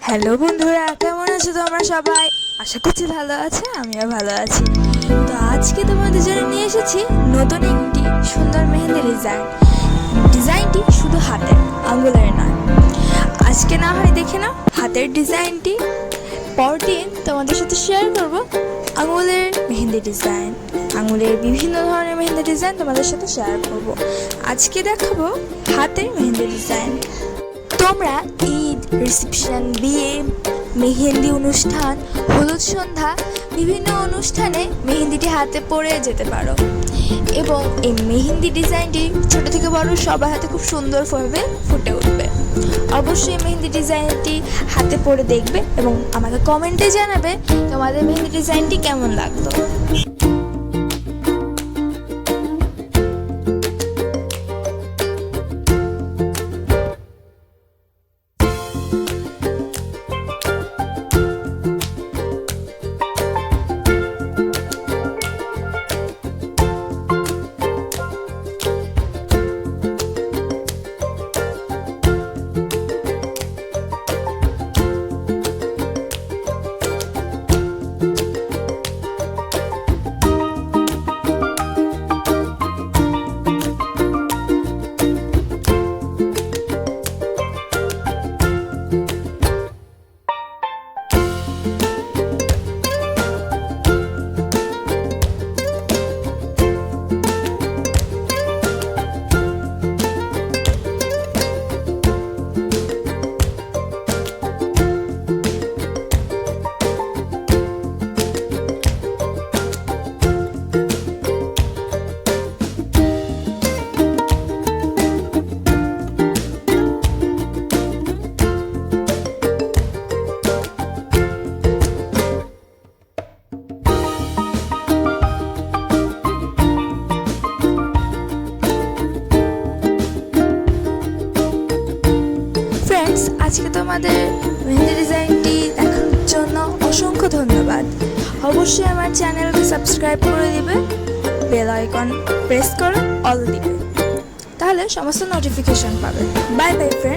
Hello বন্ধুরা, কেমন আছো তোমরা সবাই? আশা করছি ভালো আছে, আমিও ভালো আছি। তো আজকে তোমাদের জন্য নিয়ে এসেছি নতুন একটি সুন্দর মেহেন্দি ডিজাইনটি শুধু হাতের আঙ্গুলের নয়। আজকে না হয় দেখে নাও হাতের ডিজাইনটি, পরদিন তোমাদের সাথে শেয়ার করব আঙুলের মেহেন্দি ডিজাইন। আঙুলের বিভিন্ন ধরনের মেহেন্দি ডিজাইন তোমাদের সাথে শেয়ার করব। আজকে দেখাবো হাতের মেহেন্দি ডিজাইন। তোমরা ঈদ, রিসেপশন, বিয়ে, মেহেন্দি অনুষ্ঠান, হলুদ সন্ধ্যা, বিভিন্ন অনুষ্ঠানে মেহেন্দিটি হাতে পরে যেতে পারো এবং এই মেহেন্দি ডিজাইনটি ছোট থেকে বড় সবার হাতে খুব সুন্দরভাবে ফুটে উঠবে। অবশ্যই মেহেন্দি ডিজাইনটি হাতে পরে দেখবে এবং আমাকে কমেন্টে জানাবে তোমাদের মেহেন্দি ডিজাইনটি কেমন লাগতো। আজকে তোমাদের মেহেন্দি ডিজাইনটি দেখার জন্য অসংখ্য ধন্যবাদ। অবশ্যই আমার চ্যানেলকে সাবস্ক্রাইব করে দিবে, বেল আইকন প্রেস করে অল দিবে, তাহলে সমস্ত নোটিফিকেশন পাবে। Bye bye friend.